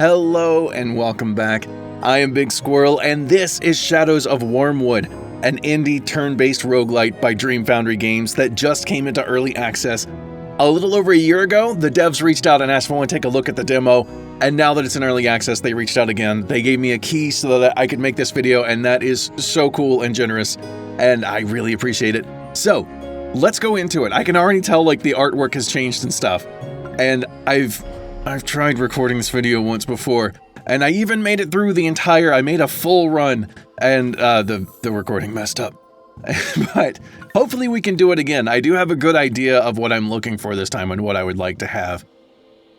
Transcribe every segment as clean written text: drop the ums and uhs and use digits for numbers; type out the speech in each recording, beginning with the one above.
Hello and welcome back. I am Big Squirrel and this is Shadows of Wyrmwood, an indie turn-based roguelite by Dream Foundry Games that just came into early access. A little over a year ago, the devs reached out and asked if I want to take a look at the demo, and now that it's in early access, they reached out again. They gave me a key so that I could make this video, and that is so cool and generous, and I really appreciate it. So, let's go into it. I can already tell like the artwork has changed and stuff, and I've tried recording this video once before, and I even made it through the entire, I made a full run, and the recording messed up. But hopefully we can do it again. I do have a good idea of what I'm looking for this time and what I would like to have.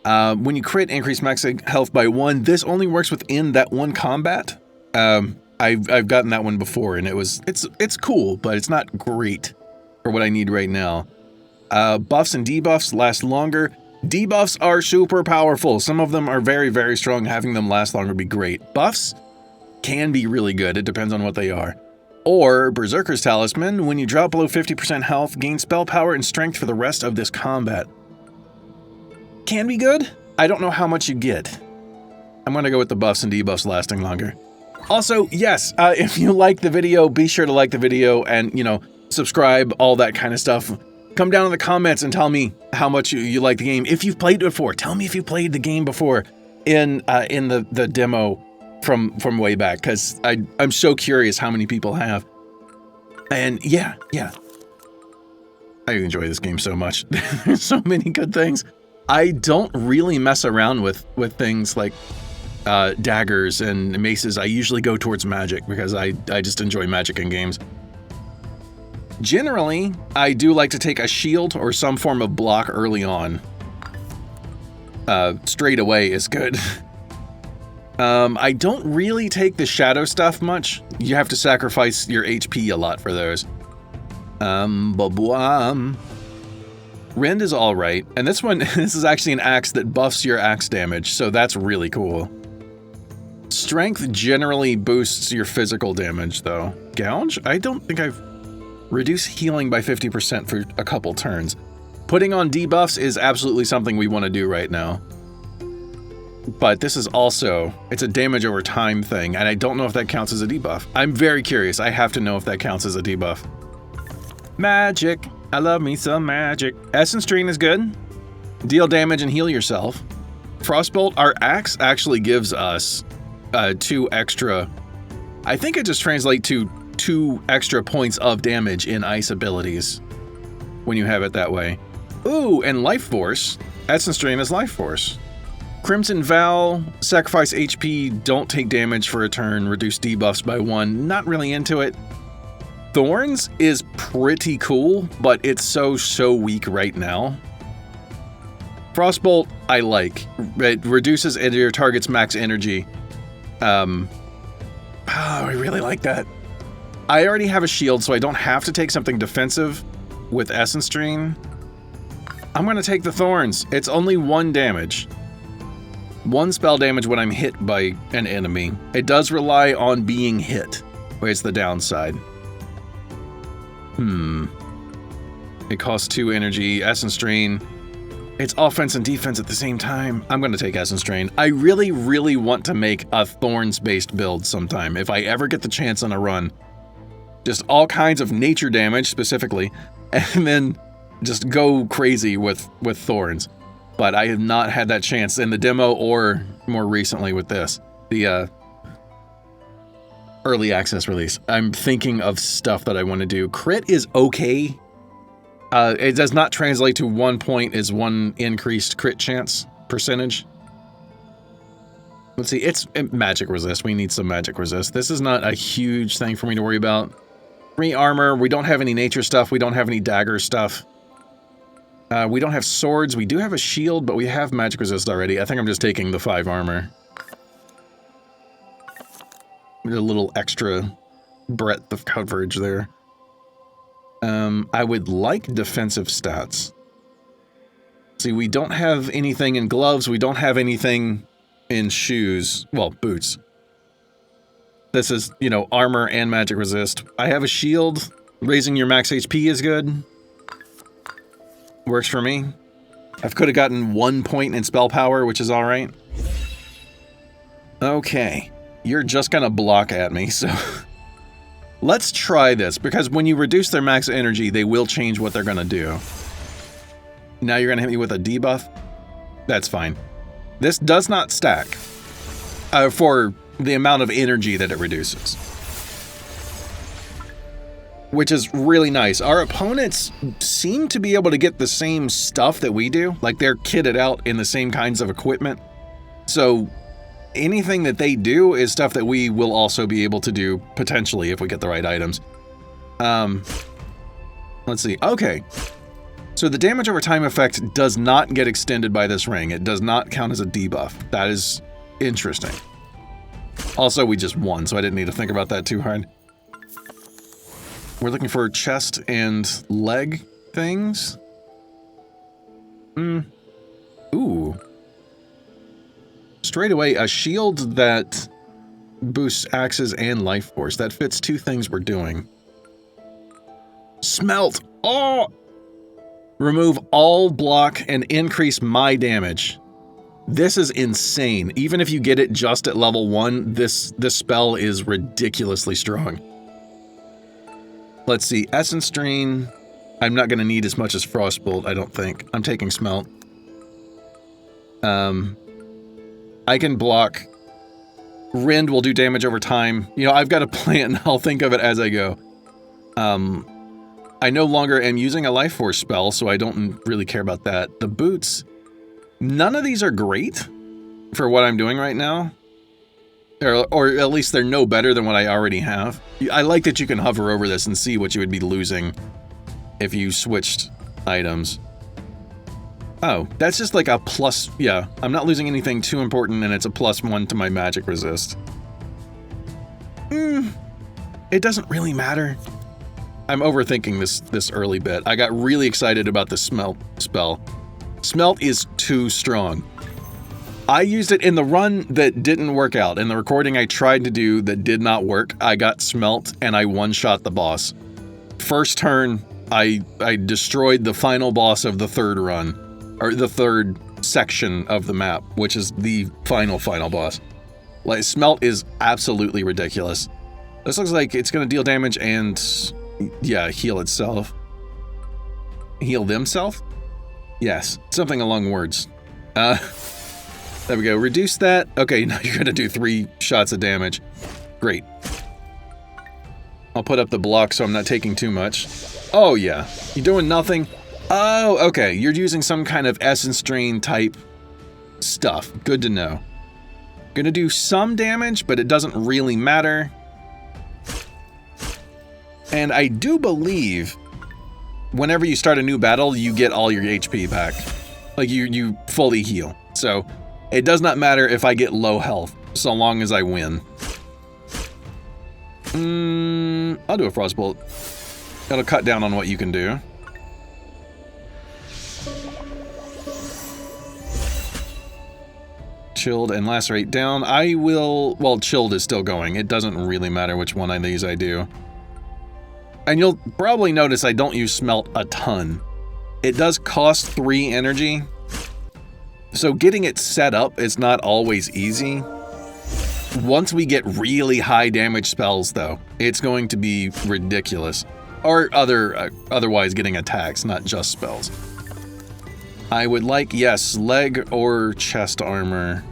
When you crit, increase max health by 1, this only works within that one combat. I've gotten that one before, and it's cool, but it's not great for what I need right now. Buffs and debuffs last longer. Debuffs are super powerful. Some of them are very, very strong. Having them last longer would be great. Buffs can be really good. It depends on what they are. Or Berserker's Talisman. When you drop below 50% health, gain spell power and strength for the rest of this combat. Can be good. I don't know how much you get. I'm going to go with the buffs and debuffs lasting longer. Also, yes, if you like the video, be sure to like the video and, subscribe, all that kind of stuff. Come down in the comments and tell me how much you like the game. If you've played it before, tell me if you played the game before in the demo from way back, because I'm so curious how many people have. And yeah. I enjoy this game so much. There's so many good things. I don't really mess around with things like daggers and maces. I usually go towards magic because I just enjoy magic in games. Generally, I do like to take a shield or some form of block early on. Straight away is good. I don't really take the shadow stuff much. You have to sacrifice your HP a lot for those. Rend is alright, and this is actually an axe that buffs your axe damage, so that's really cool. Strength generally boosts your physical damage, though. Gouge? I don't think I've... Reduce healing by 50% for a couple turns. Putting on debuffs is absolutely something we want to do right now. But this is also, it's a damage over time thing, and I don't know if that counts as a debuff. I'm very curious. I have to know if that counts as a debuff. Magic. I love me some magic. Essence Drain is good. Deal damage and heal yourself. Frostbolt, our axe actually gives us 2 extra. I think it just translates to 2 extra points of damage in ice abilities when you have it that way. Ooh, and Life Force. Essence Drain is Life Force. Crimson Vow, sacrifice HP, don't take damage for a turn, reduce debuffs by 1. Not really into it. Thorns is pretty cool, but it's so weak right now. Frostbolt, I like. It reduces your target's max energy. I really like that. I already have a shield, so I don't have to take something defensive with Essence Drain. I'm going to take the Thorns. It's only 1 damage. 1 spell damage when I'm hit by an enemy. It does rely on being hit, which is the downside. It costs 2 energy. Essence Drain. It's offense and defense at the same time. I'm going to take Essence Drain. I really want to make a Thorns-based build sometime, if I ever get the chance on a run. Just all kinds of nature damage, specifically, and then just go crazy with Thorns. But I have not had that chance in the demo or more recently with this. The early access release. I'm thinking of stuff that I want to do. Crit is okay. It does not translate to 1 point is 1 increased crit chance percentage. Let's see, it's magic resist. We need some magic resist. This is not a huge thing for me to worry about. 3 armor. We don't have any nature stuff. We don't have any dagger stuff. We don't have swords. We do have a shield, but we have magic resist already. I think I'm just taking the 5 armor. A little extra breadth of coverage there. I would like defensive stats. See, we don't have anything in gloves. We don't have anything in shoes. Well, boots. This is, armor and magic resist. I have a shield. Raising your max HP is good. Works for me. I could have gotten 1 point in spell power, which is alright. Okay, you're just gonna block at me, so let's try this, because when you reduce their max energy, they will change what they're gonna do. Now you're gonna hit me with a debuff? That's fine. This does not stack for the amount of energy that it reduces, which is really nice. Our opponents seem to be able to get the same stuff that we do, like they're kitted out in the same kinds of equipment. So anything that they do is stuff that we will also be able to do, potentially, if we get the right items. Let's see. Okay. So the damage over time effect does not get extended by this ring. It does not count as a debuff. That is interesting. Also, we just won, so I didn't need to think about that too hard. We're looking for chest and leg things. Ooh. Straight away, a shield that boosts axes and life force. That fits two things we're doing. Smelt! Oh! Remove all block and increase my damage. This is insane. Even if you get it just at level 1, this spell is ridiculously strong. Let's see, Essence Drain. I'm not going to need as much as Frostbolt, I don't think. I'm taking Smelt. I can block. Rend will do damage over time. You know, I've got a plan. I'll think of it as I go. I no longer am using a life force spell, so I don't really care about that. The boots, none of these are great for what I'm doing right now. Or at least they're no better than what I already have. I like that you can hover over this and see what you would be losing if you switched items. Oh, that's just like a plus, yeah. I'm not losing anything too important, and it's a +1 to my magic resist. It doesn't really matter. I'm overthinking this early bit. I got really excited about the Smelt spell. Smelt is too strong. I used it in the run that didn't work out. In the recording I tried to do that did not work, I got Smelt and I one-shot the boss. First turn, I destroyed the final boss of the third run, or the third section of the map, which is the final boss. Like, Smelt is absolutely ridiculous. This looks like it's going to deal damage and, yeah, heal itself. Heal themself? Yes, something along words. There we go. Reduce that. Okay, now you're going to do 3 shots of damage. Great. I'll put up the block so I'm not taking too much. Oh, yeah. You're doing nothing? Oh, okay. You're using some kind of essence drain type stuff. Good to know. Gonna do some damage, but it doesn't really matter. And I do believe whenever you start a new battle, you get all your HP back. Like, you fully heal. So it does not matter if I get low health, so long as I win. I'll do a Frostbolt. That'll cut down on what you can do. Chilled and Lacerate down. I will... Well, Chilled is still going. It doesn't really matter which one of these I do. And you'll probably notice I don't use Smelt a ton. It does cost 3 energy. So getting it set up is not always easy. Once we get really high damage spells, though, it's going to be ridiculous. Or otherwise getting attacks, not just spells. I would like, yes, leg or chest armor.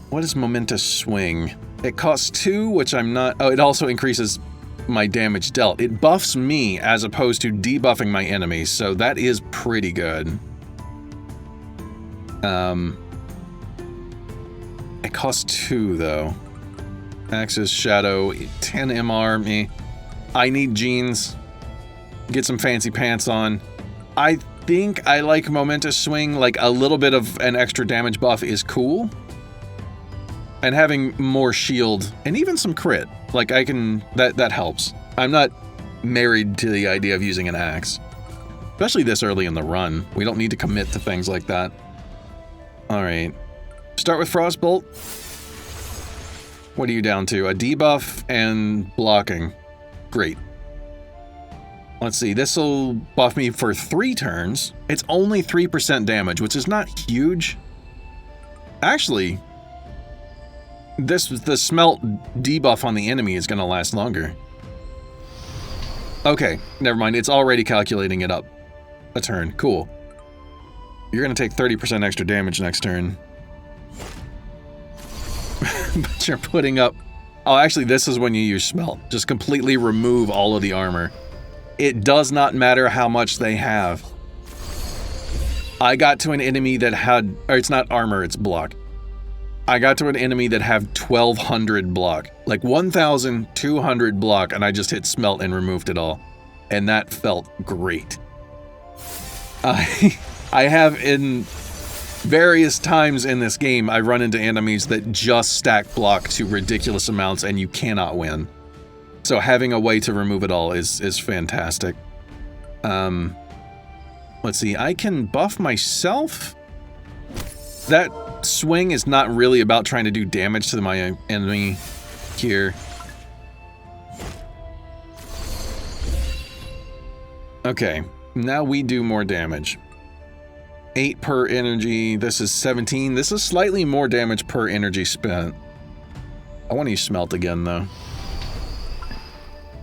What is Momentous Swing? It costs 2, which I'm not... Oh, it also increases my damage dealt. It buffs me as opposed to debuffing my enemies, so that is pretty good. It costs 2, though. Axis, Shadow, 10 MR, me. I need jeans. Get some fancy pants on. I think I like Momentous Swing. Like, a little bit of an extra damage buff is cool. And having more shield, and even some crit. Like, I can... That helps. I'm not married to the idea of using an axe. Especially this early in the run. We don't need to commit to things like that. Alright. Start with Frostbolt. What are you down to? A debuff and blocking. Great. Let's see, this will buff me for 3 turns. It's only 3% damage, which is not huge. Actually, the smelt debuff on the enemy is going to last longer. Okay, never mind. It's already calculating it up a turn. Cool. You're going to take 30% extra damage next turn. But you're putting up... Oh, actually, this is when you use smelt. Just completely remove all of the armor. It does not matter how much they have. I got to an enemy that had... Or it's not armor, it's block. I got to an enemy that had 1,200 block. Like 1,200 block, and I just hit smelt and removed it all. And that felt great. I have in various times in this game, I run into enemies that just stack block to ridiculous amounts and you cannot win. So having a way to remove it all is fantastic. Let's see, I can buff myself. That swing is not really about trying to do damage to my enemy here. Okay, now we do more damage. 8 per energy, this is 17. This is slightly more damage per energy spent. I want to use smelt again though.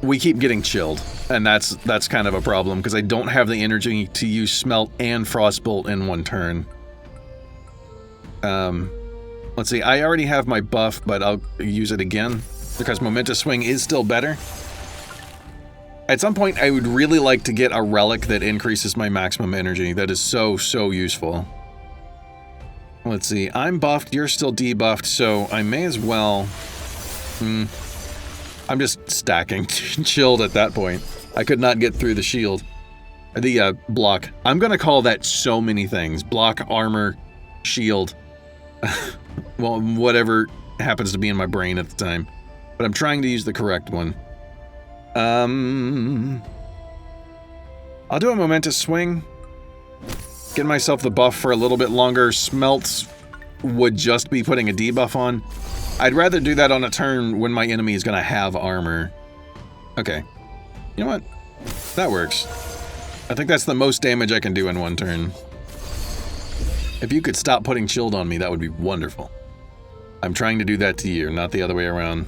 We keep getting chilled, and that's kind of a problem because I don't have the energy to use smelt and frostbolt in one turn. Let's see, I already have my buff, but I'll use it again because momentous swing is still better. At some point, I would really like to get a relic that increases my maximum energy. That is so useful. Let's see, I'm buffed, you're still debuffed, so I may as well... I'm just stacking chilled at that point. I could not get through the shield. The block. I'm gonna call that so many things. Block, armor, shield. Well, whatever happens to be in my brain at the time. But I'm trying to use the correct one. I'll do a momentous swing. Get myself the buff for a little bit longer. Smelt would just be putting a debuff on. I'd rather do that on a turn when my enemy is going to have armor. Okay. You know what? That works. I think that's the most damage I can do in one turn. If you could stop putting chilled on me, that would be wonderful. I'm trying to do that to you, not the other way around.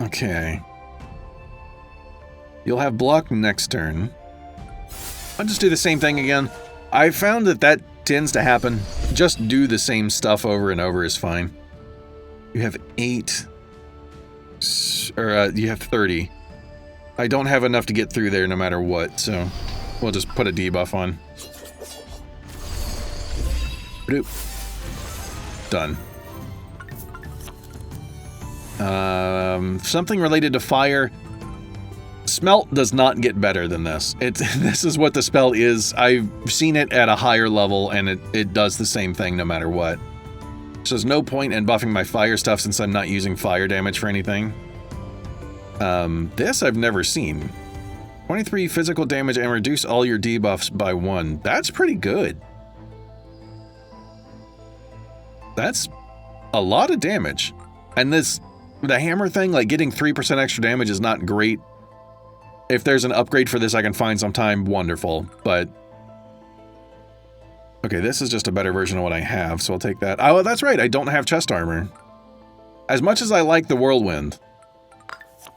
Okay. You'll have block next turn. I'll just do the same thing again. I found that tends to happen. Just do the same stuff over and over is fine. You have 8. Or, you have 30. I don't have enough to get through there no matter what, so we'll just put a debuff on. Bloop. Done. Something related to fire. Smelt does not get better than this. This is what the spell is. I've seen it at a higher level, and it does the same thing no matter what. So there's no point in buffing my fire stuff since I'm not using fire damage for anything. This I've never seen. 23 physical damage and reduce all your debuffs by 1. That's pretty good. That's a lot of damage. And the hammer thing, like getting 3% extra damage is not great. If there's an upgrade for this I can find sometime, wonderful, but... Okay, this is just a better version of what I have, so I'll take that. Oh, that's right, I don't have chest armor. As much as I like the whirlwind,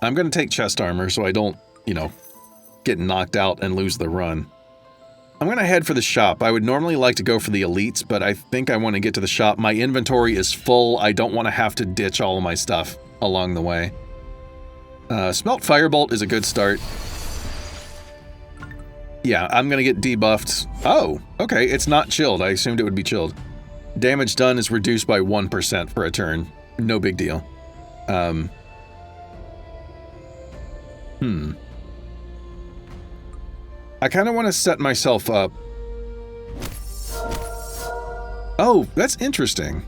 I'm gonna take chest armor so I don't, you know, get knocked out and lose the run. I'm gonna head for the shop. I would normally like to go for the elites, but I think I want to get to the shop. My inventory is full. I don't want to have to ditch all of my stuff along the way. Smelt Firebolt is a good start. Yeah, I'm gonna get debuffed. Oh, okay, it's not chilled. I assumed it would be chilled. Damage done is reduced by 1% for a turn. No big deal. I kind of want to set myself up. Oh, that's interesting.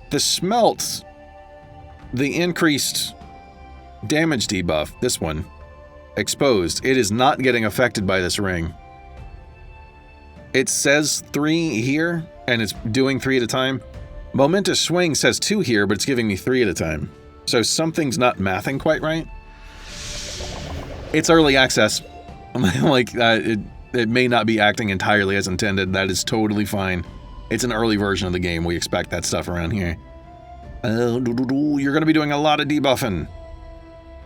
The smelt, the increased damage debuff, this one, exposed. It is not getting affected by this ring. It says 3 here, and it's doing 3 at a time. Momentous Swing says 2 here, but it's giving me 3 at a time. So something's not mathing quite right. It's early access. Like, it may not be acting entirely as intended. That is totally fine. It's an early version of the game. We expect that stuff around here. You're going to be doing a lot of debuffing.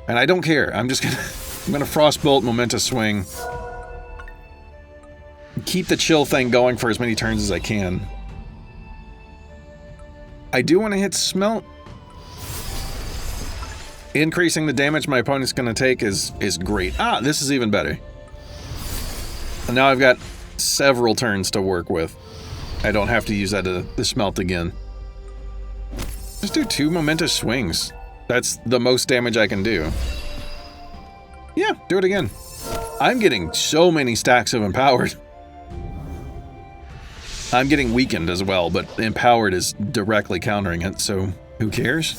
And I don't care. I'm going to Frostbolt, Momentous Swing. Keep the chill thing going for as many turns as I can. I do want to hit Smelt. Increasing the damage my opponent's going to take is great. Ah, this is even better. And now I've got several turns to work with. I don't have to use that to Smelt again. Just do 2 Momentous Swings. That's the most damage I can do. Yeah, do it again. I'm getting so many stacks of Empowered. I'm getting weakened as well, but Empowered is directly countering it, so who cares?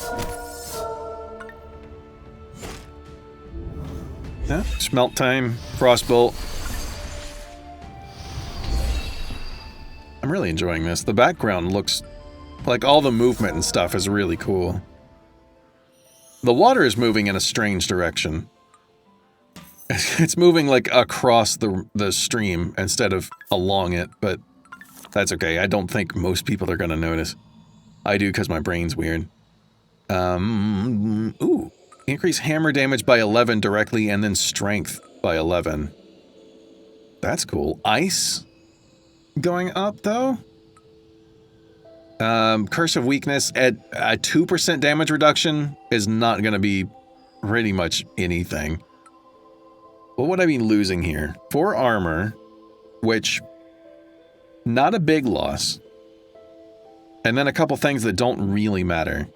Yeah, Smelt time, Frostbolt. I'm really enjoying this. The background looks like all the movement and stuff is really cool. The water is moving in a strange direction. It's moving like across the stream instead of along it, but that's okay. I don't think most people are going to notice. I do because my brain's weird. Ooh. Increase hammer damage by 11 directly and then strength by 11. That's cool. Ice going up, though. Curse of Weakness at a 2% damage reduction is not going to be pretty much anything. What would I be losing here? 4 armor, which, not a big loss. And then a couple things that don't really matter.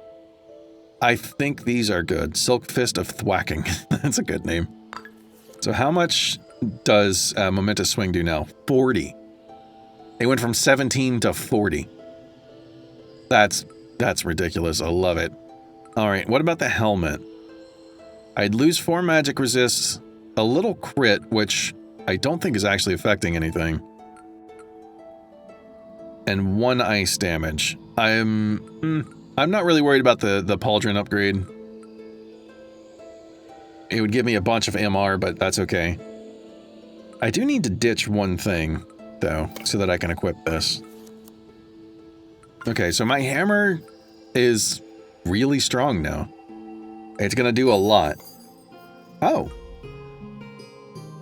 I think these are good. Silk Fist of Thwacking. That's a good name. So how much does Momentous Swing do now? 40. It went from 17 to 40. That's ridiculous. I love it. All right, what about the helmet? I'd lose 4 magic resists, a little crit, which I don't think is actually affecting anything, and 1 ice damage. I'm not really worried about the Pauldron upgrade. It would give me a bunch of MR, but that's okay. I do need to ditch one thing, though, so that I can equip this. Okay, so my hammer is really strong now. It's gonna do a lot. Oh.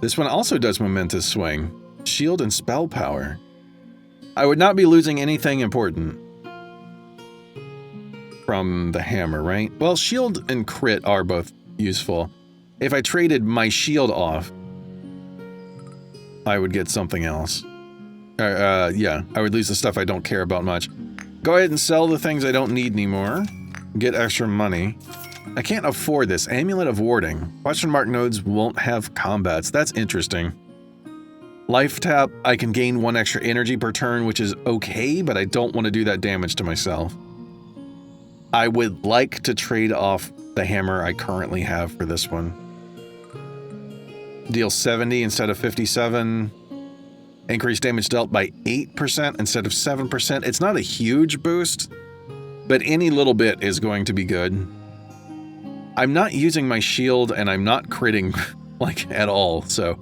This one also does Momentous Swing. Shield and spell power. I would not be losing anything important from the hammer, right? Well, shield and crit are both useful. If I traded my shield off, I would get something else. Yeah, I would lose the stuff I don't care about much. Go ahead and sell the things I don't need anymore. Get extra money. I can't afford this. Amulet of Warding. Question mark nodes won't have combats. That's interesting. Life tap, I can gain 1 extra energy per turn, which is okay, but I don't want to do that damage to myself. I would like to trade off the hammer I currently have for this one. Deal 70 instead of 57. Increase damage dealt by 8% instead of 7%. It's not a huge boost, but any little bit is going to be good. I'm not using my shield and I'm not critting like at all, so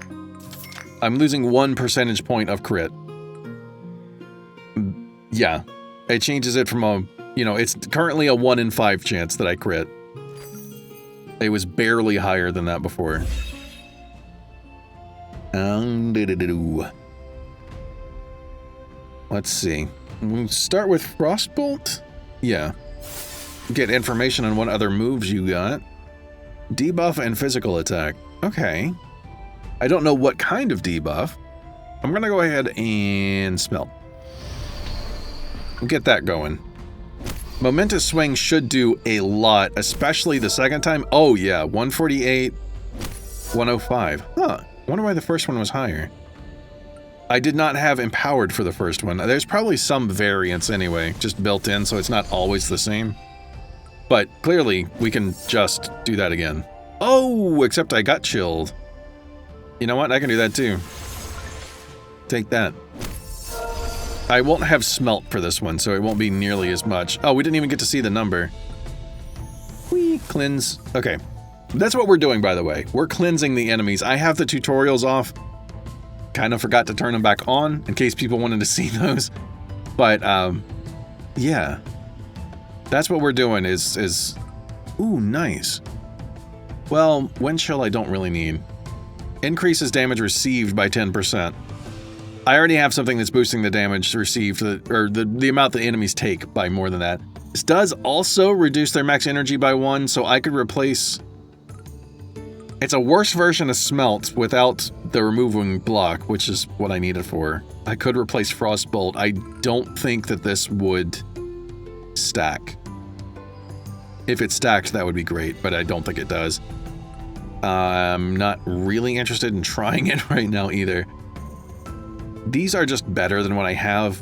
I'm losing 1 percentage point of crit. Yeah, it changes it from a, it's currently a 1 in 5 chance that I crit. It was barely higher than that before. Let's see. We'll start with Frostbolt? Yeah. Get information on what other moves you got. Debuff and physical attack. Okay. I don't know what kind of debuff. I'm gonna go ahead and Smelt. Get that going. Momentous Swing should do a lot, especially the second time. Oh yeah, 148, 105. Huh. Wonder why the first one was higher. I did not have Empowered for the first one. There's probably some variance anyway, just built in, so it's not always the same. But clearly, we can just do that again. Oh, except I got chilled. You know what? I can do that too. Take that. I won't have Smelt for this one, so it won't be nearly as much. Oh, we didn't even get to see the number. Whee, cleanse. Okay. That's what we're doing, by the way. We're cleansing the enemies. I have the tutorials off, kind of forgot to turn them back on in case people wanted to see those. But, yeah. That's what we're doing is... Ooh, nice. Well, wind chill I don't really need. Increases damage received by 10%. I already have something that's boosting the damage received, or the amount the enemies take by more than that. This does also reduce their max energy by 1, so I could replace... It's a worse version of Smelt without the removing block, which is what I need it for. I could replace Frostbolt. I don't think that this would stack. If it stacked, that would be great, but I don't think it does. I'm not really interested in trying it right now either. These are just better than what I have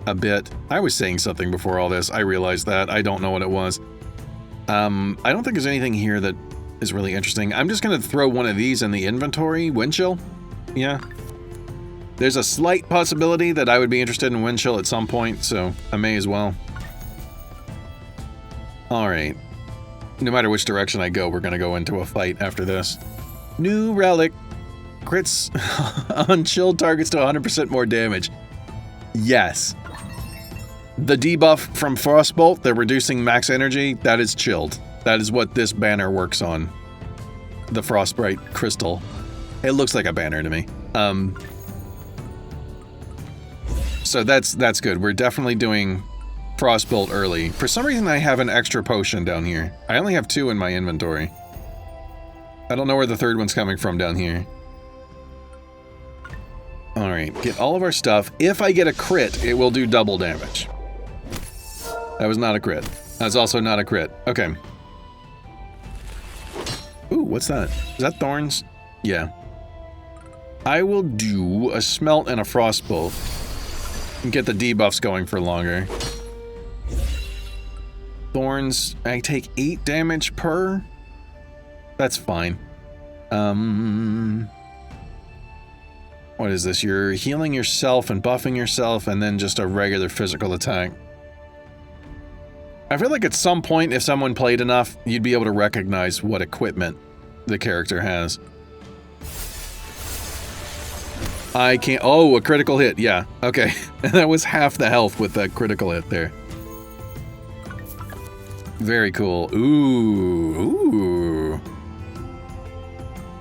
a bit. I was saying something before all this. I realized that. I don't know what it was. I don't think there's anything here that is really interesting. I'm just going to throw one of these in the inventory. Wind chill? Yeah. There's a slight possibility that I would be interested in wind chill at some point, so I may as well. Alright. No matter which direction I go, we're going to go into a fight after this. New relic. Crits on chilled targets to 100% more damage. Yes. The debuff from Frostbolt, the reducing max energy, that is chilled. That is what this banner works on. The Frostbright crystal. It looks like a banner to me. So that's good. We're definitely doing Frostbolt early. For some reason, I have an extra potion down here. I only have 2 in my inventory. I don't know where the third one's coming from down here. Alright, get all of our stuff. If I get a crit, it will do double damage. That was not a crit. That's also not a crit. Okay. Ooh, what's that? Is that thorns? Yeah. I will do a smelt and a frostbolt. And get the debuffs going for longer. Thorns, I take 8 damage per. That's fine. What is this? You're healing yourself and buffing yourself and then just a regular physical attack. I feel like at some point, if someone played enough, you'd be able to recognize what equipment the character has. I can't... Oh, a critical hit. Yeah, okay. That was half the health with that critical hit there. Very cool. Ooh.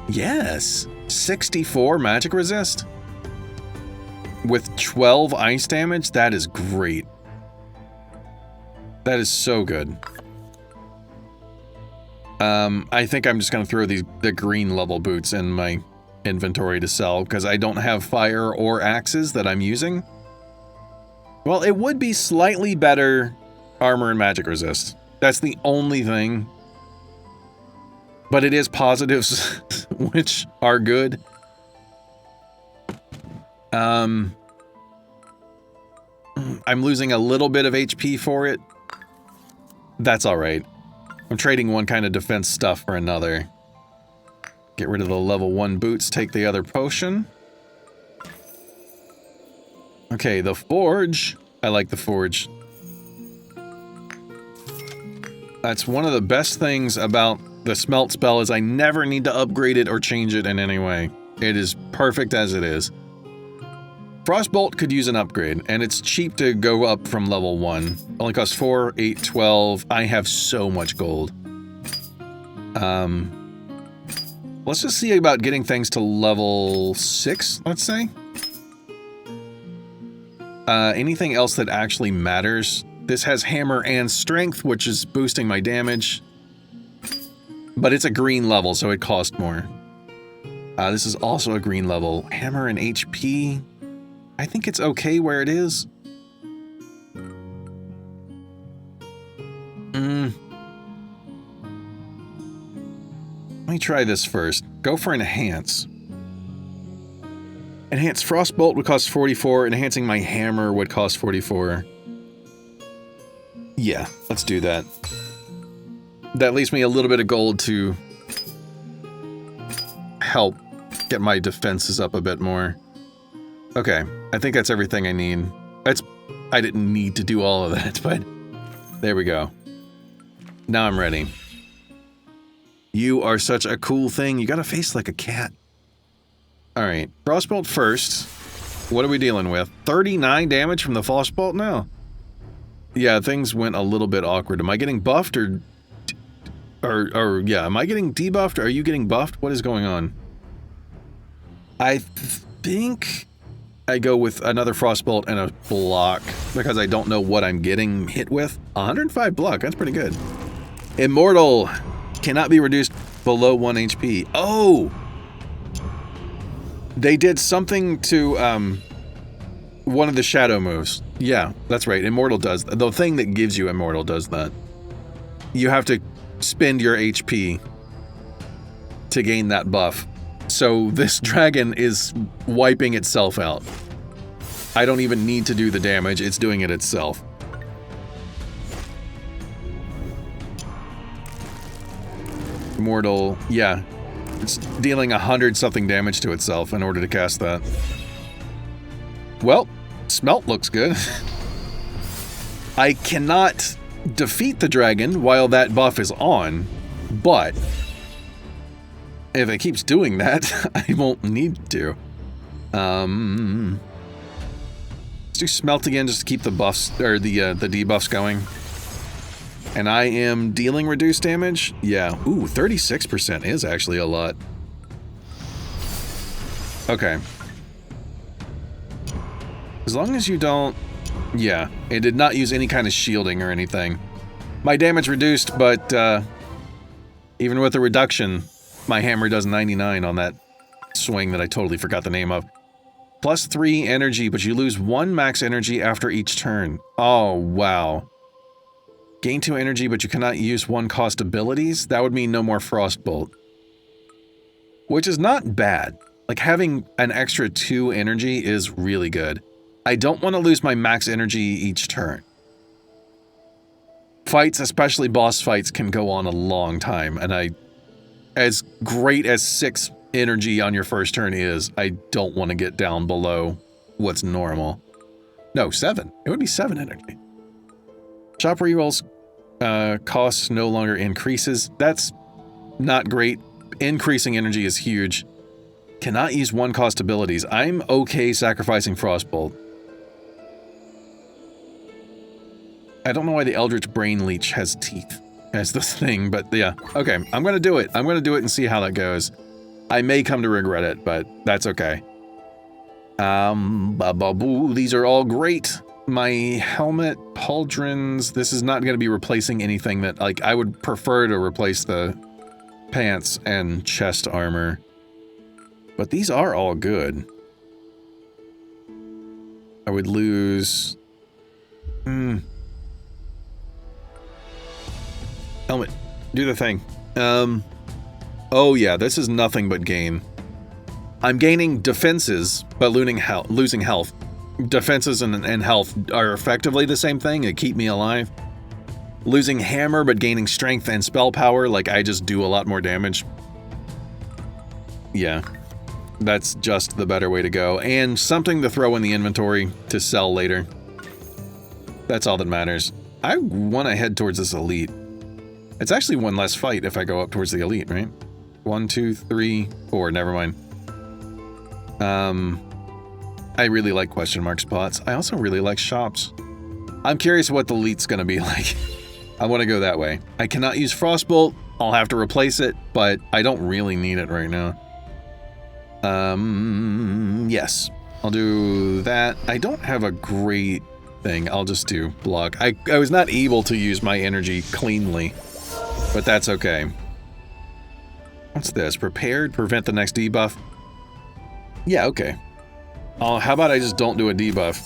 Yes. 64 magic resist? With 12 ice damage? That is great. That is so good. I think I'm just going to throw the green level boots in my inventory to sell because I don't have fire or axes that I'm using. Well, it would be slightly better armor and magic resist. That's the only thing. But it is positives, which are good. I'm losing a little bit of HP for it. That's alright. I'm trading one kind of defense stuff for another. Get rid of the level 1 boots, take the other potion. Okay, the forge. I like the forge. That's one of the best things about the smelt spell is I never need to upgrade it or change it in any way. It is perfect as it is. Frostbolt could use an upgrade, and it's cheap to go up from level 1. Only costs 4, 8, 12. I have so much gold. Let's just see about getting things to level 6, let's say. Anything else that actually matters? This has hammer and strength, which is boosting my damage. But it's a green level, so it costs more. This is also a green level. Hammer and HP. I think it's okay where it is. Let me try this first. Go for Enhance. Enhance Frostbolt would cost 44. Enhancing my hammer would cost 44. Yeah, let's do that. That leaves me a little bit of gold to help get my defenses up a bit more. Okay, I think that's everything I need. I didn't need to do all of that, but there we go. Now I'm ready. You are such a cool thing. You got a face like a cat. Alright, Frostbolt first. What are we dealing with? 39 damage from the Frostbolt now? Yeah, things went a little bit awkward. Am I getting buffed or yeah, am I getting debuffed or are you getting buffed? What is going on? I think I go with another Frostbolt and a block because I don't know what I'm getting hit with. 105 block, that's pretty good. Immortal cannot be reduced below 1 HP. Oh! They did something to one of the shadow moves. Yeah, that's right. Immortal does. The thing that gives you Immortal does that. You have to spend your HP to gain that buff. So this dragon is wiping itself out. I don't even need to do the damage. It's doing it itself. Immortal, yeah. It's dealing 100-something damage to itself in order to cast that. Well, Smelt looks good. I cannot defeat the dragon while that buff is on, but if it keeps doing that, I won't need to. Let's do Smelt again just to keep the buffs, or the debuffs going. And I am dealing reduced damage? Yeah. Ooh, 36% is actually a lot. Okay. As long as you don't... Yeah, it did not use any kind of shielding or anything. My damage reduced, but even with the reduction, my hammer does 99 on that swing that I totally forgot the name of. Plus 3 energy, but you lose 1 max energy after each turn. Oh, wow. Gain 2 energy, but you cannot use 1 cost abilities? That would mean no more Frostbolt. Which is not bad. Like, having an extra 2 energy is really good. I don't want to lose my max energy each turn. Fights, especially boss fights, can go on a long time, and as great as 6 energy on your first turn is, I don't want to get down below what's normal. No, 7. It would be 7 energy. Shop rerolls costs no longer increases. That's not great. Increasing energy is huge. Cannot use 1 cost abilities. I'm okay sacrificing Frostbolt. I don't know why the Eldritch Brain Leech has teeth as this thing, but yeah. Okay, I'm gonna do it. I'm gonna do it and see how that goes. I may come to regret it, but that's okay. These are all great. My helmet, pauldrons, this is not going to be replacing anything that, like, I would prefer to replace the pants and chest armor. But these are all good. I would lose... Helmet, do the thing. Oh yeah, this is nothing but gain. I'm gaining defenses, but losing health. Defenses and health are effectively the same thing. They keep me alive. Losing hammer, but gaining strength and spell power, like I just do a lot more damage. Yeah, that's just the better way to go. And something to throw in the inventory to sell later. That's all that matters. I want to head towards this elite. It's actually 1 less fight if I go up towards the elite, right? 1, 2, 3, 4, never mind. I really like question mark spots. I also really like shops. I'm curious what the elite's gonna be like. I want to go that way. I cannot use Frostbolt. I'll have to replace it, but I don't really need it right now. Yes. I'll do that. I don't have a great thing. I'll just do block. I was not able to use my energy cleanly, but that's okay. What's this? Prepared? Prevent the next debuff? Yeah, okay. How about I just don't do a debuff?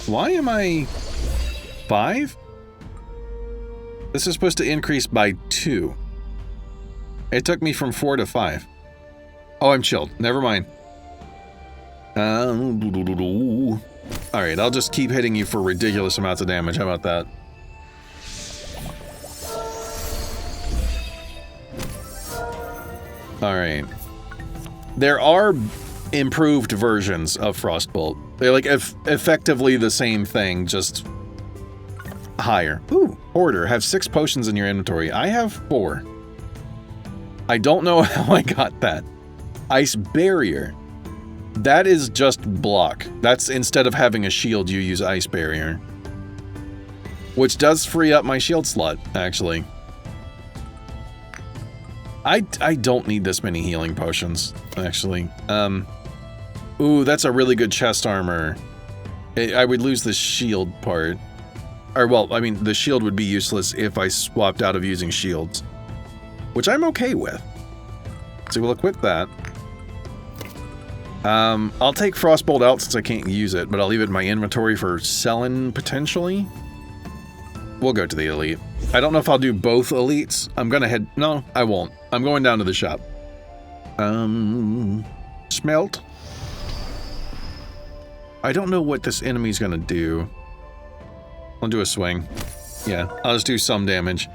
Why am I 5? This is supposed to increase by 2. It took me from 4 to 5. Oh, I'm chilled. Never mind. Alright, I'll just keep hitting you for ridiculous amounts of damage. How about that? Alright. There are improved versions of Frostbolt. They're like effectively the same thing, just higher. Ooh, Hoarder. Have 6 potions in your inventory. I have 4. I don't know how I got that. Ice barrier. That is just block. That's instead of having a shield, you use ice barrier. Which does free up my shield slot, actually. I don't need this many healing potions, actually. Ooh, that's a really good chest armor. I would lose the shield part. Or, well, I mean, the shield would be useless if I swapped out of using shields. Which I'm okay with. So we'll equip that. I'll take Frostbolt out since I can't use it, but I'll leave it in my inventory for selling, potentially. We'll go to the elite. I don't know if I'll do both elites. I'm gonna head... No, I won't. I'm going down to the shop. Smelt. I don't know what this enemy's gonna do. I'll do a swing. Yeah, I'll just do some damage.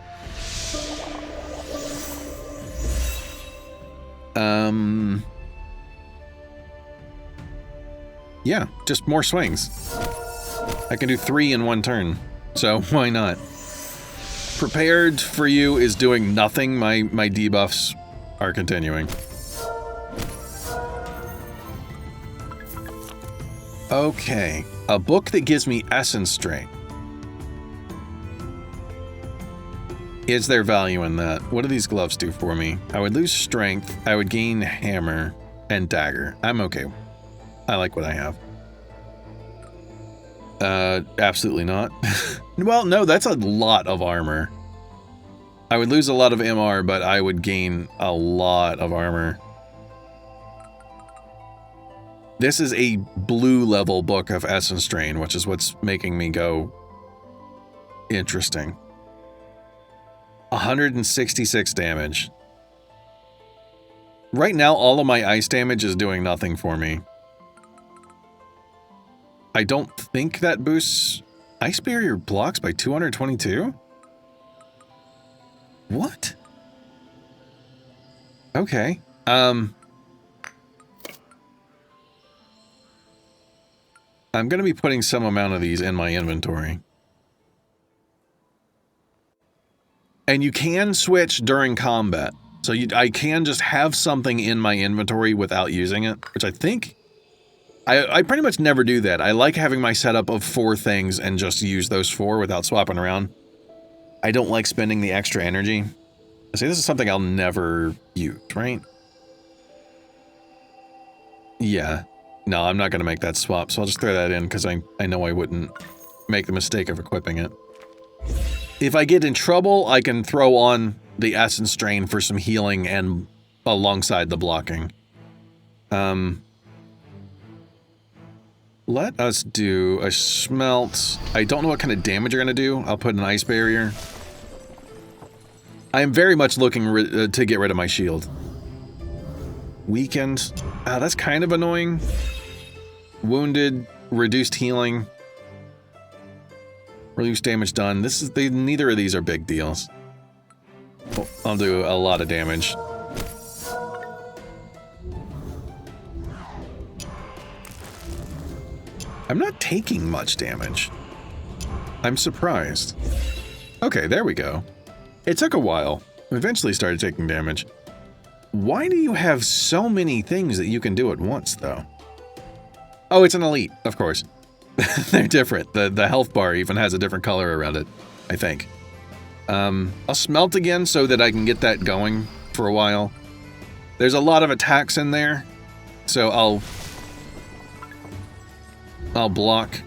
Yeah, just more swings. I can do 3 in one turn, so why not? Prepared for you is doing nothing. My debuffs are continuing. Okay, a book that gives me essence strength. Is there value in that? What do these gloves do for me? I would lose strength. I would gain hammer and dagger. I'm okay. I like what I have. Absolutely not. Well, no, that's a lot of armor. I would lose a lot of MR, but I would gain a lot of armor. This is a blue level book of Essence Drain, which is what's making me go interesting. 166 damage. Right now, all of my ice damage is doing nothing for me. I don't think that boosts... Ice Barrier blocks by 222? What? Okay. I'm going to be putting some amount of these in my inventory. And you can switch during combat. So I can just have something in my inventory without using it, which I think... I pretty much never do that. I like having my setup of 4 things and just use those 4 without swapping around. I don't like spending the extra energy. See, this is something I'll never use, right? Yeah. No, I'm not going to make that swap, so I'll just throw that in because I know I wouldn't make the mistake of equipping it. If I get in trouble, I can throw on the Essence Drain for some healing and alongside the blocking. Let us do a smelt. I don't know what kind of damage you're going to do. I'll put an ice barrier. I am very much looking to get rid of my shield. Weakened. That's kind of annoying. Wounded. Reduced healing. Reduced damage done. Neither of these are big deals. I'll do a lot of damage. I'm not taking much damage. I'm surprised. Okay, there we go. It took a while. Eventually started taking damage. Why do you have so many things that you can do at once, though? Oh, it's an elite, of course. They're different. The health bar even has a different color around it, I think. I'll smelt again so that I can get that going for a while. There's a lot of attacks in there, so I'll block.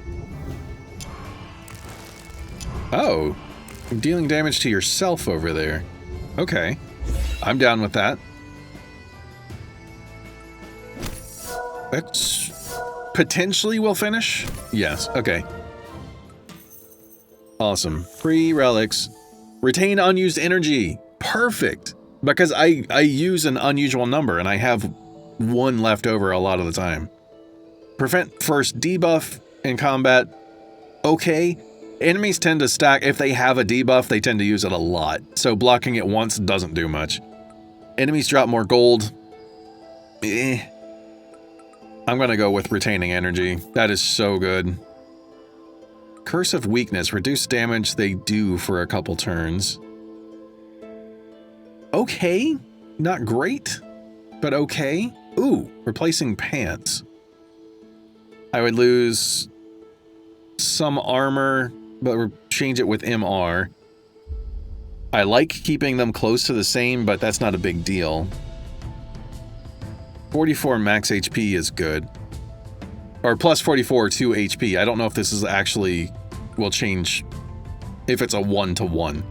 Oh, you're dealing damage to yourself over there. Okay, I'm down with that. That's potentially will finish. Yes, okay. Awesome. Free relics. Retain unused energy. Perfect. Because I use an unusual number and I have 1 left over a lot of the time. Prevent first debuff in combat. Okay. Enemies tend to stack. If they have a debuff, they tend to use it a lot. So blocking it once doesn't do much. Enemies drop more gold. I'm going to go with retaining energy. That is so good. Curse of Weakness. Reduce damage they do for a couple turns. Okay. Not great, but okay. Ooh, replacing pants. I would lose some armor, but change it with MR. I like keeping them close to the same, but that's not a big deal. 44 max HP is good. Or plus 44 to HP. I don't know if this is actually will change if it's a 1-to-1.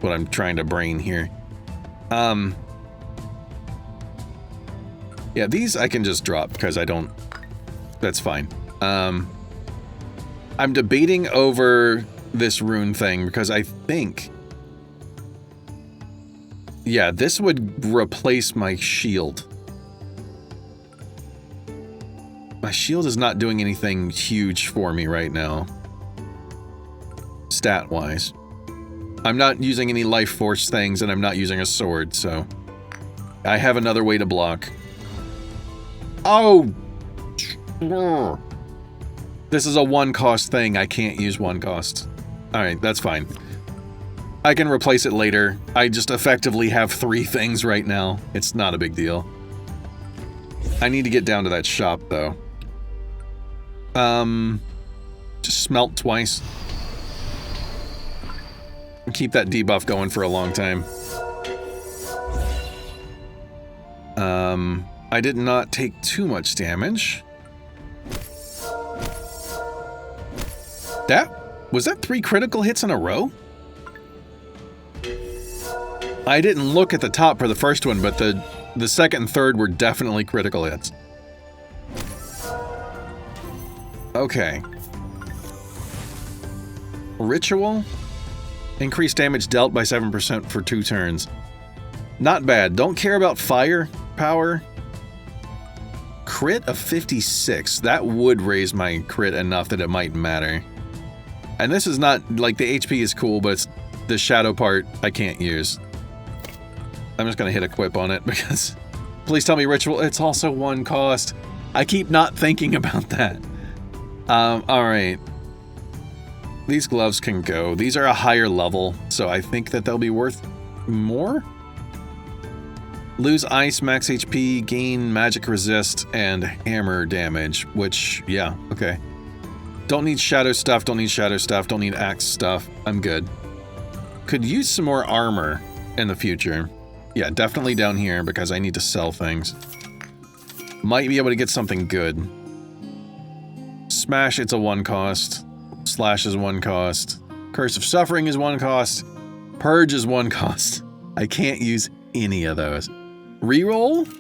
What I'm trying to brain here. Yeah, these I can just drop because I don't... That's fine. I'm debating over this rune thing because I think... Yeah, this would replace my shield. My shield is not doing anything huge for me right now. Stat-wise. I'm not using any life force things, and I'm not using a sword, so... I have another way to block. Oh! This is a one-cost thing. I can't use one-cost. Alright, that's fine. I can replace it later. I just effectively have 3 things right now. It's not a big deal. I need to get down to that shop, though. Just smelt twice. Keep that debuff going for a long time. I did not take too much damage. Was that 3 critical hits in a row? I didn't look at the top for the first one, but the second and third were definitely critical hits. Okay. Ritual. Increased damage dealt by 7% for 2 turns. Not bad. Don't care about fire power. Crit of 56. That would raise my crit enough that it might matter. And this is not, like, the HP is cool, but it's the shadow part I can't use. I'm just gonna hit equip on it because... Please tell me ritual. It's also 1 cost. I keep not thinking about that. Alright. These gloves can go. These are a higher level, so I think that they'll be worth more? Lose ice, max HP, gain magic resist, and hammer damage, which, yeah, okay. Don't need shadow stuff, don't need shadow stuff, don't need axe stuff. I'm good. Could use some more armor in the future. Yeah, definitely down here because I need to sell things. Might be able to get something good. Smash, it's a 1 cost. Slash is 1 cost. Curse of Suffering is 1 cost. Purge is 1 cost. I can't use any of those. Reroll?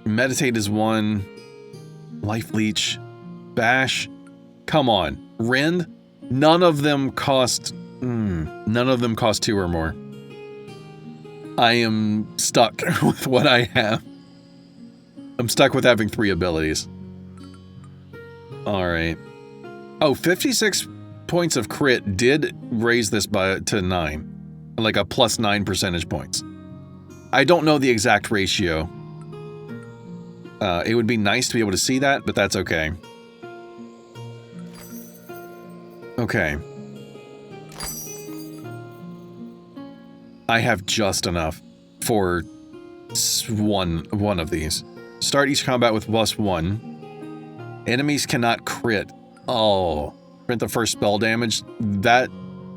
Meditate is 1. Life Leech. Bash. Come on. Rend? None of them cost... none of them cost 2 or more. I am stuck with what I have. I'm stuck with having 3 abilities. Alright. Oh, 56 points of crit did raise this to 9. Like a plus 9 percentage points. I don't know the exact ratio. It would be nice to be able to see that, but that's okay. Okay. I have just enough for one of these. Start each combat with +1. Enemies cannot crit. Oh, print the first spell damage. That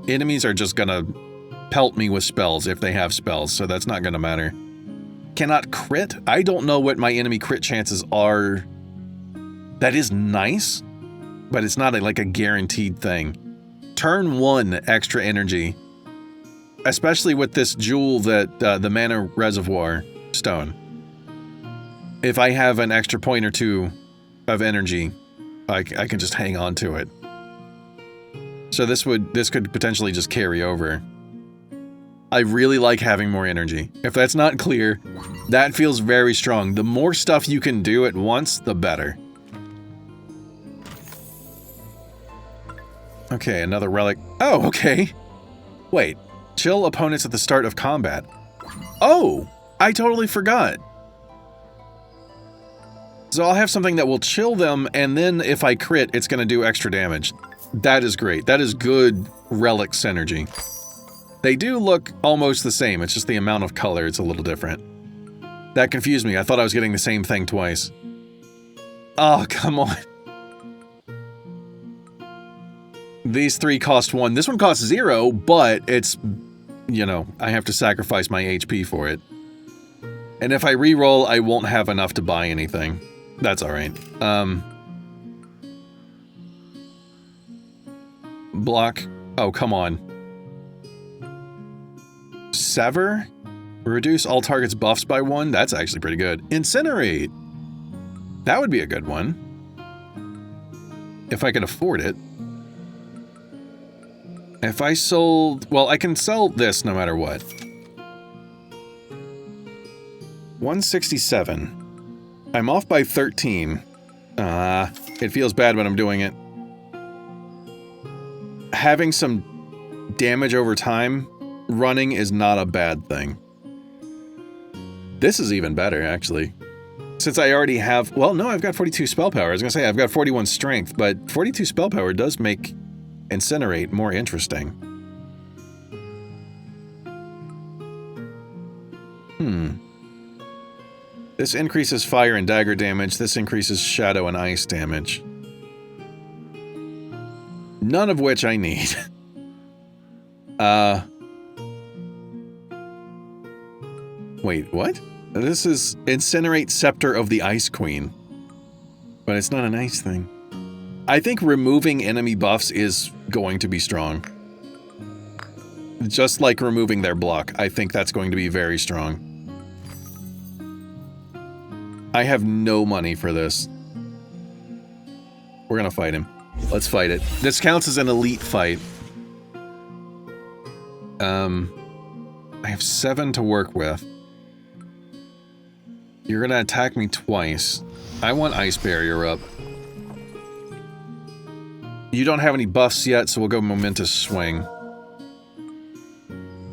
enemies are just gonna pelt me with spells if they have spells, so that's not gonna matter. Cannot crit? I don't know what my enemy crit chances are. That is nice, but it's not like a guaranteed thing. Turn 1 extra energy, especially with this jewel that the mana reservoir stone. If I have an extra point or 2 of energy, I can just hang on to it. So this could potentially just carry over. I really like having more energy. If that's not clear, that feels very strong. The more stuff you can do at once, the better. Okay, another relic. Oh, okay. Wait. Chill opponents at the start of combat. Oh, I totally forgot. So I'll have something that will chill them, and then if I crit, it's going to do extra damage. That is great. That is good relic synergy. They do look almost the same, it's just the amount of color it's a little different. That confused me, I thought I was getting the same thing twice. Oh, come on. These 3 cost 1. This one costs 0, but it's, you know, I have to sacrifice my HP for it. And if I re-roll, I won't have enough to buy anything. That's alright. Block. Oh, come on. Sever? Reduce all targets' buffs by 1? That's actually pretty good. Incinerate! That would be a good one. If I could afford it. If I sold... Well, I can sell this no matter what. 167. I'm off by 13. It feels bad when I'm doing it. Having some damage over time, running is not a bad thing. This is even better, actually. Since I already have... Well, no, I've got 42 spell power. I was going to say I've got 41 strength, but 42 spell power does make Incinerate more interesting. This increases fire and dagger damage. This increases shadow and ice damage. None of which I need. Wait, what? This is Incinerate Scepter of the Ice Queen. But it's not an ice thing. I think removing enemy buffs is going to be strong. Just like removing their block, I think that's going to be very strong. I have no money for this. We're gonna fight him. Let's fight it. This counts as an elite fight. I have 7 to work with. You're gonna attack me twice. I want Ice Barrier up. You don't have any buffs yet, so we'll go Momentous Swing.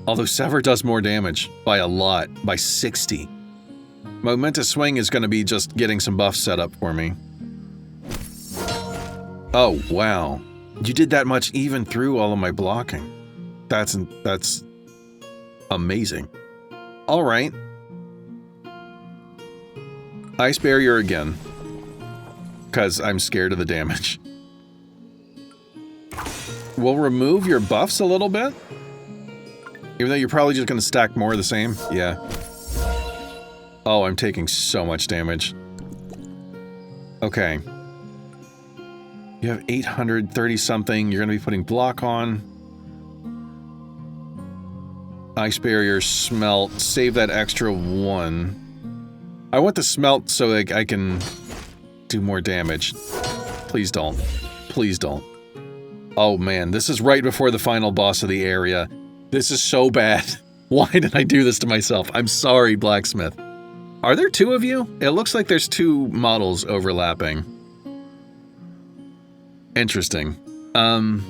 Although Sever does more damage by a lot, by 60. Momentous Swing is going to be just getting some buffs set up for me. Oh, wow. You did that much even through all of my blocking. That's amazing. All right. Ice Barrier again. Because I'm scared of the damage. We'll remove your buffs a little bit. Even though you're probably just going to stack more of the same. Yeah. Oh, I'm taking so much damage. Okay. You have 830 something. You're going to be putting block on. Ice Barrier, Smelt. Save that extra 1. I want the Smelt so that I can do more damage. Please don't. Please don't. Oh man, this is right before the final boss of the area. This is so bad. Why did I do this to myself? I'm sorry, Blacksmith. Are there 2 of you? It looks like there's 2 models overlapping. Interesting. I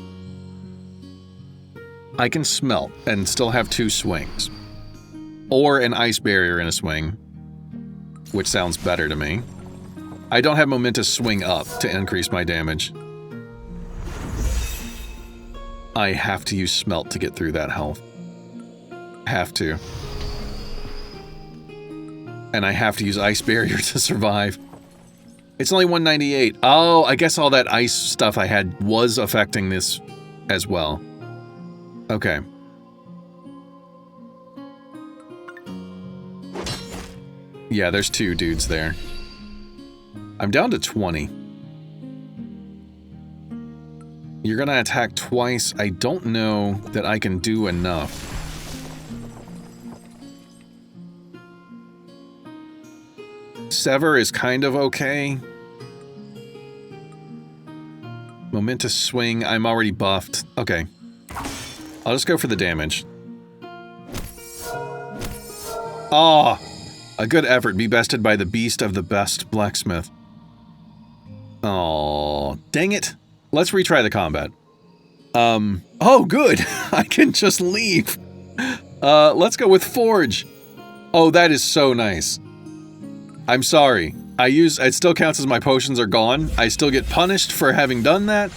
can Smelt and still have 2 swings. Or an Ice Barrier in a swing, which sounds better to me. I don't have Momentous Swing up to increase my damage. I have to use Smelt to get through that health. Have to. And I have to use Ice Barrier to survive. It's only 198. Oh, I guess all that ice stuff I had was affecting this as well. Okay. Yeah, there's 2 dudes there. I'm down to 20. You're gonna attack twice. I don't know that I can do enough. Sever is kind of okay. Momentous Swing, I'm already buffed. Okay. I'll just go for the damage. Ah! A good effort be bested by the beast of the best blacksmith. Oh, dang it. Let's retry the combat. Oh, good. I can just leave. Let's go with Forge. Oh, that is so nice. I'm sorry. It still counts as my potions are gone. I still get punished for having done that.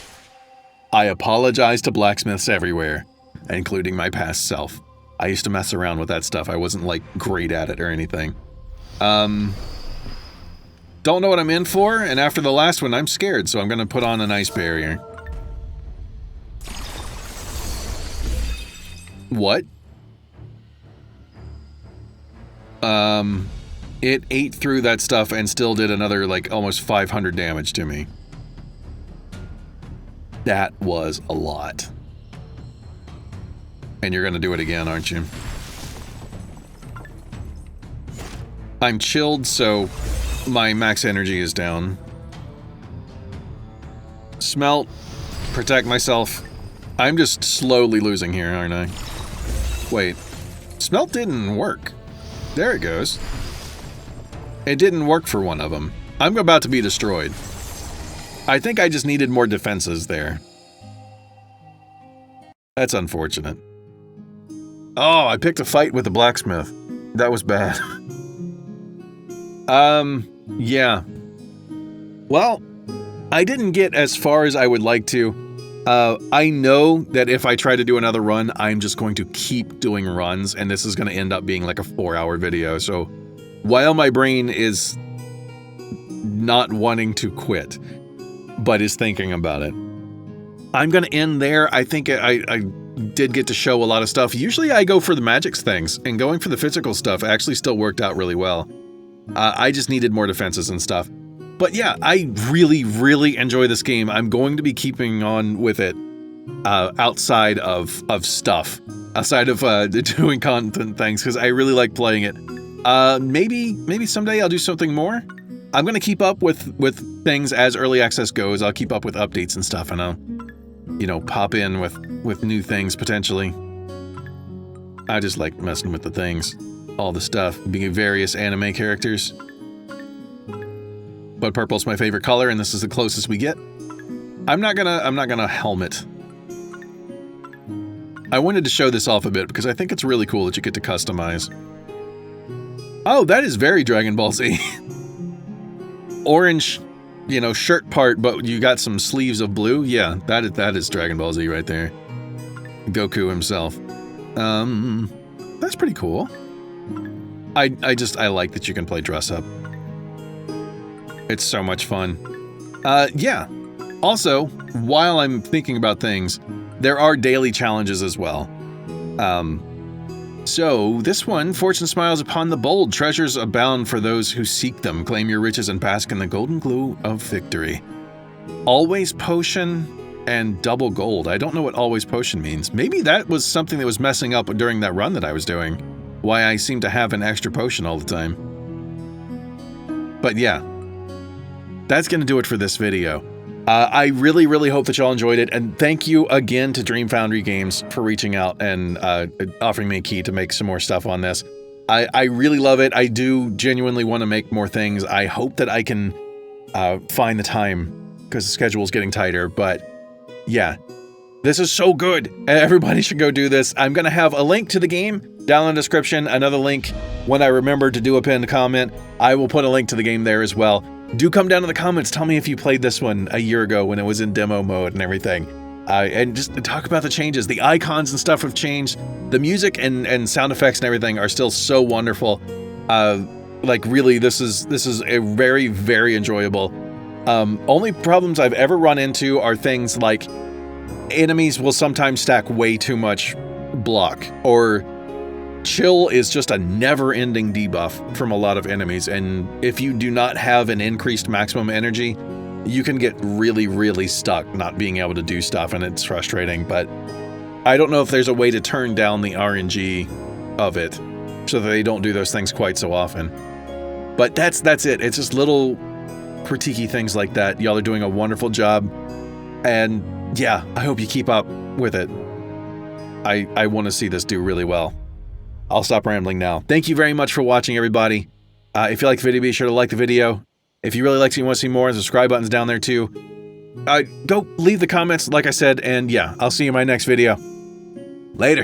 I apologize to blacksmiths everywhere. including my past self. I used to mess around with that stuff. I wasn't, like, great at it or anything. Don't know what I'm in for, and after the last one, I'm scared, so I'm gonna put on an ice barrier. What? It ate through that stuff and still did another, like, almost 500 damage to me. That was a lot. And you're gonna do it again, aren't you? I'm chilled, so my max energy is down. Smelt. Protect myself. I'm just slowly losing here, aren't I? Wait. Smelt didn't work. There it goes. It didn't work for one of them. I'm about to be destroyed. I think I just needed more defenses there. That's unfortunate. Oh, I picked a fight with the blacksmith. That was bad. Yeah. Well, I didn't get as far as I would like to. I know that if I try to do another run, I'm just going to keep doing runs, and this is going to end up being like a 4-hour video. So while my brain is not wanting to quit, but is thinking about it, I'm going to end there. I think I did get to show a lot of stuff. Usually I go for the magics things, and going for the physical stuff actually still worked out really well. I just needed more defenses and stuff. But yeah, I really, really enjoy this game. I'm going to be keeping on with it outside of stuff, outside of doing content things, because I really like playing it. Maybe someday I'll do something more. I'm going to keep up with things as early access goes. I'll keep up with updates and stuff, and I'll, you know, pop in with new things potentially. I just like messing with the things, all the stuff, being various anime characters. But purple's my favorite color, and this is the closest we get. I'm not gonna helmet. I wanted to show this off a bit because I think it's really cool that you get to customize. Oh, that is very Dragon Ball Z. Orange, you know, shirt part, but you got some sleeves of blue. Yeah, that is Dragon Ball Z right there. Goku himself. That's pretty cool. I like that you can play dress up. It's so much fun. Yeah. Also, while I'm thinking about things, there are daily challenges as well. So, this one, fortune smiles upon the bold, treasures abound for those who seek them, claim your riches and bask in the golden glow of victory. Always potion and double gold. I don't know what always potion means. Maybe that was something that was messing up during that run that I was doing. Why I seem to have an extra potion all the time. But yeah. That's going to do it for this video. I really, really hope that y'all enjoyed it, and thank you again to Dream Foundry Games for reaching out and offering me a key to make some more stuff on this. I really love it. I do genuinely want to make more things. I hope that I can find the time, because the schedule is getting tighter, but yeah. This is so good. Everybody should go do this. I'm going to have a link to the game down in the description, another link when I remember to do a pinned comment. I will put a link to the game there as well. Do come down in the comments, tell me if you played this one a year ago when it was in demo mode and everything. And just talk about the changes. The icons and stuff have changed. The music and sound effects and everything are still so wonderful. Like really, this is a very, very enjoyable. Only problems I've ever run into are things like enemies will sometimes stack way too much block, or chill is just a never-ending debuff from a lot of enemies, and if you do not have an increased maximum energy, you can get really, really stuck not being able to do stuff, and it's frustrating. But I don't know if there's a way to turn down the RNG of it so that they don't do those things quite so often. But that's it. It's just little critiquey things like that. Y'all are doing a wonderful job, and yeah, I hope you keep up with it. I want to see this do really well. I'll stop rambling now. Thank you very much for watching, everybody. If you like the video, be sure to like the video. If you really like it and you want to see more, the subscribe button's down there too. Go leave the comments, like I said, and yeah, I'll see you in my next video. Later.